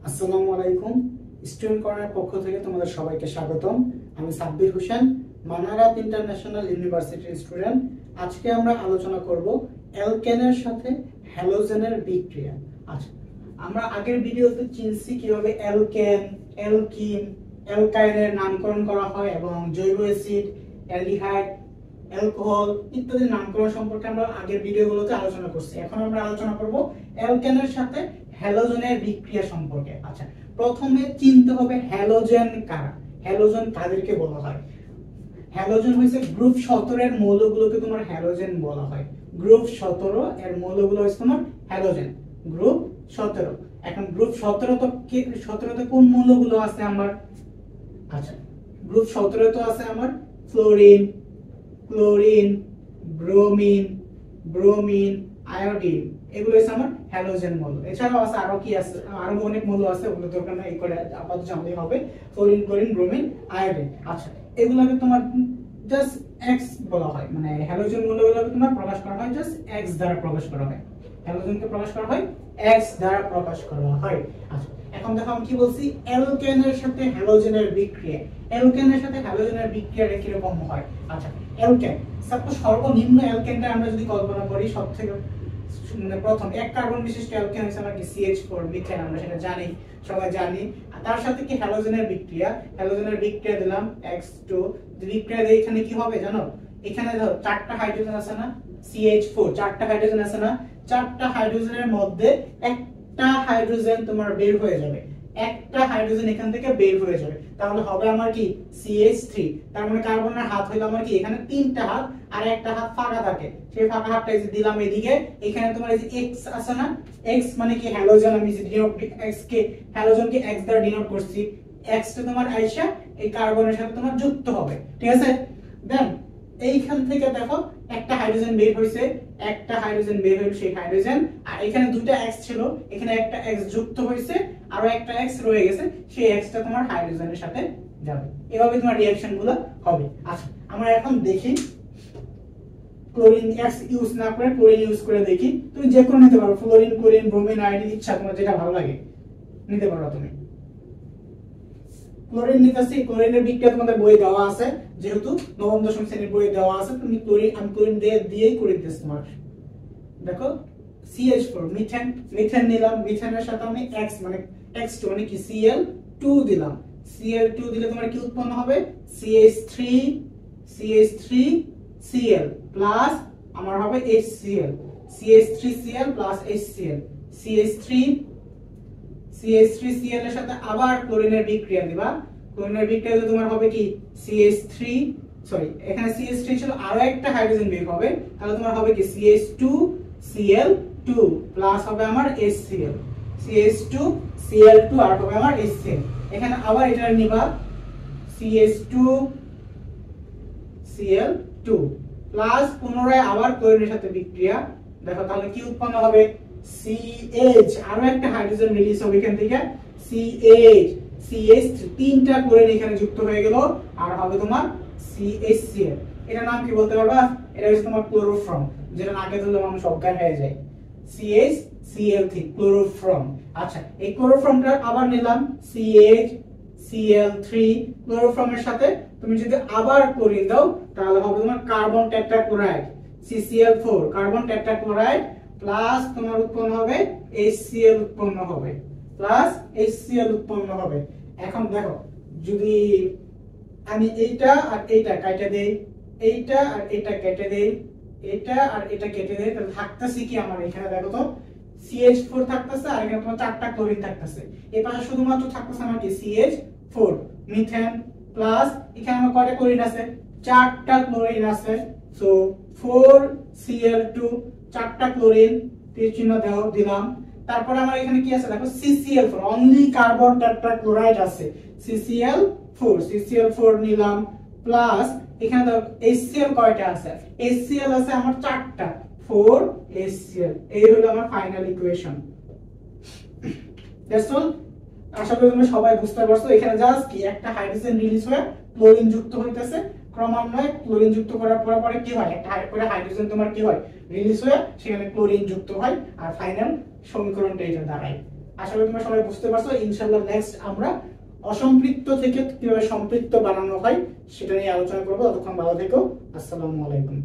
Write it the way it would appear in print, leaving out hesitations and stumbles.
আসসালামু আলাইকুম। Student corner পক্ষ থেকে তোমাদের সবাইকে স্বাগতম। আমি সাব্বির হোসেন, মানারাত ইন্টারন্যাশনাল ইউনিভার্সিটির স্টুডেন্ট। আজকে আমরা আলোচনা করব অ্যালকেনের সাথে হ্যালোজেনের বিক্রিয়া। আচ্ছা, আমরা আগের ভিডিওতে চিনছি কিভাবে অ্যালকেন, অ্যালকিন, অ্যালকাইনের নামকরণ করা হয় এবং জৈব অ্যাসিড, অ্যালডিহাইড, অ্যালকোহল ইত্যাদি নামকরণ সম্পর্কে আমরা আগের ভিডিওগুলোতে আলোচনা করছি। এখন আমরা আলোচনা করব অ্যালকেনের সাথে হ্যালোজেনের বিক্রিয়া সম্পর্কে। আচ্ছা, প্রথমে চিনতে হবে হ্যালোজেন কারা, হ্যালোজেন কাদেরকে বলা হয়। হ্যালোজেন হচ্ছে গ্রুপ 17 এর মৌলগুলোকে তোমার হ্যালোজেন বলা হয়। গ্রুপ 17 এর মৌলগুলো হচ্ছে তোমার হ্যালোজেন, গ্রুপ 17। এখন গ্রুপ 17 তো 17 তে কোন মৌলগুলো আছে আমার? আচ্ছা, গ্রুপ 17 তো আছে আমার fluorine, chlorine, bromine, bromine, iodine, এগুলো হচ্ছে আমার হ্যালোজেন মৌল। এছাড়াও আছে আরো কি আছে, আরো অনেক মৌল আছে, ওগুলো দরকার নাই, করে আপাতত জানলেই হবে। Fluorine, chlorine, bromine, iodine. আচ্ছা, এগুলোকে তোমার জাস্ট এক্স বলা হয়, মানে হ্যালোজেন মৌলগুলোকে তোমার প্রকাশ করা হয় জাস্ট এক্স দ্বারা প্রকাশ করা হয়। হ্যালোজেনকে প্রকাশ করা হয় এক্স দ্বারা প্রকাশ করা হয়। আচ্ছা, এখন দেখো আমি কি বলছি, অ্যালকেনের সাথে হ্যালোজেনের বিক্রিয়া। অ্যালকেনের সাথে হ্যালোজেনের বিক্রিয়াটা কি রকম হয়? আচ্ছা, অ্যালকেন, সাপোজ সর্বনিম্ন অ্যালকেনটা আমরা যদি কল্পনা করি, সবথেকে মানে প্রথম এক কার্বন বিশিষ্ট অ্যালকেন হচ্ছে আমার কি CH4 মিথেন, আমরা সেটা জানি, সবাই জানি। আর তার সাথে কি হ্যালোজেনের বিক্রিয়া, হ্যালোজেনের বিক্রিয়া দিলাম X2, বিক্রিয়া দিয়ে এখানে কি হবে জানো? এখানে ধর চারটা হাইড্রোজেন আছে না, CH4 চারটা হাইড্রোজেন আছে না, চারটা হাইড্রোজেনের মধ্যে একটা হাইড্রোজেন তোমার বের হয়ে যাবে, একটা হাইড্রোজেন এখান থেকে বের হয়ে যাবে, তাহলে হবে আমার কি CH3। তার মানে কার্বনের হাত হইলো আমার কি, এখানে তিনটা হাত আর একটা হাত ফাঁকা থাকে, সেই ফাঁকা হাতটা এই যে দিলাম এদিকে। এখানে তোমার এই যে X আছে না, X মানে কি হ্যালোজেন, আমি যে ডিনোট X কে হ্যালোজেনকে X দ্বারা ডিনোট করছি, X টা তোমার আইসা এই কার্বনের সাথে তোমার যুক্ত হবে, ঠিক আছে। দেন এইখান থেকে দেখো একটা হাইড্রোজেন বের হইছে, একটা হাইড্রোজেন বের হইল, সেই হাইড্রোজেন, আর এখানে দুটো X ছিল, এখানে একটা X যুক্ত হইছে আর একটা X রয়ে গেছে, সেই X টা তোমার হাইড্রোজেনের সাথে যাবে। এভাবে তোমার রিঅ্যাকশন গুলো হবে। আচ্ছা, আমরা এখন দেখি ক্লোরিন X ইউজ না করে ক্লোরিন ইউজ করে দেখি। তুমি যে কোনো নিতে পারো, ফ্লোরিন, ক্লোরিন, ব্রোমিন, আয়োডিন, ইচ্ছা তোমার যেটা ভালো লাগে নিতে পারো তুমি। ক্লোরিন নিতেছি, ক্লোরিনের বিক্রিয়া তোমাদের বই দেওয়া আছে, যেহেতু নবম দশম শ্রেণীর বই দেওয়া আছে, তুমি ক্লোরিন, আমি ক্লোরিন দিয়েই করে দিতেছি তোমার। দেখো CH4 মিথেন, মিথেন নিলাম, মিথেনের সাথে আমি X মানে X2 মানে কি Cl2 দিলাম। Cl2 দিলে তোমার কি উৎপন্ন হবে? CH3, CH3 Cl প্লাস আমার হবে HCl, CH3Cl plus HCl, CH3 CH3Cl এর সাথে আবার ক্লোরিনের বিক্রিয়া দিবা। ক্লোরিনের বিক্রিয়া দিলে তোমার হবে কি CH3, সরি এখানে CH3 ছিল, আরো একটা হাইড্রোজেন বের হবে, তাহলে তোমার হবে কি CH2Cl2 প্লাস হবে আমার HCl, CH2Cl2 আর হবে আমার HCl। এখানে আবার এটা নিবা CH2Cl2 প্লাস পুনরায় আবার ক্লোরিনের সাথে বিক্রিয়া। দেখো তাহলে কি উৎপন্ন হবে? CH, আরো একটা হাইড্রোজেন রিলিজ হবে এখান থেকে, CH তিনটা ক্লোরিন এখানে যুক্ত হয়ে গেল, আর হবে তোমার CHCl। এটা নাম কি বলতে পারবা? এটা হচ্ছে তোমার ক্লোরোফর্ম, যেটা নাকে ধরলে মানুষ অজ্ঞান হয়ে যায়। CHCl3 chloroform. আচ্ছা, এই ক্লোরোফর্মটা আবার নিলাম CHCl3, ক্লোরোফর্মের সাথে তুমি যদি আবার ক্লোরিন দাও তাহলে হবে তোমার carbon tetrachloride, CCl4 carbon tetrachloride plus তোমার উৎপন্ন হবে HCl উৎপন্ন হবে, প্লাস HCl উৎপন্ন হবে। এখন দেখো যদি আমি এইটা আর এইটা কেটে দেই, এইটা আর এটা কেটে দেই, এটা আর এটা কেটে দেই, তাহলে থাকতেছে কি আমার এখানে? দেখো তো CH4 থাকতেছে আর এখানে তোমার চারটা ক্লোরিন থাকতেছে, এই পাশে শুধুমাত্র থাকতেছে আমার কি CH4 মিথেন প্লাস এখানে আমার কয়টা ক্লোরিন আছে? চারটা ক্লোরিন আছে, সো 4Cl2 চারটা ক্লোরিন তীর চিহ্ন দিলাম। তারপর আমার এখানে কি আছে দেখো CCl4, অনলি কার্বন টেট্রাক্লোরাইড আছে, CCl4 নিলাম প্লাস এখানে দেখো HCl কয়টা আছে? HCl আছে আমার চারটা, 4HCl। এই হলো আমার ফাইনাল ইকুয়েশন। That's all. আশা করি তোমরা সবাই বুঝতে পারছো। এখানে জাস্ট কি একটা হাইড্রোজেন রিলিজ হয়ে ক্লোরিন যুক্ত হইতেছে, ক্রমান্বয়ে ক্লোরিন যুক্ত করার পরে কি হয়? একটা করে হাইড্রোজেন তোমার কি হয়? রিলিজ হয়ে সেখানে ক্লোরিন যুক্ত হয়, আর ফাইনাল সমীকরণটা এটা দাঁড়ায়। আশা করি তোমরা সবাই বুঝতে পারছো। ইনশাআল্লাহ নেক্সট আমরা অসম্পৃক্ত থেকে কিভাবে সম্পৃক্ত বানানো হয় সেটা নিয়ে আলোচনা করবো। ততক্ষণ ভালো থেকো। আসসালামু আলাইকুম।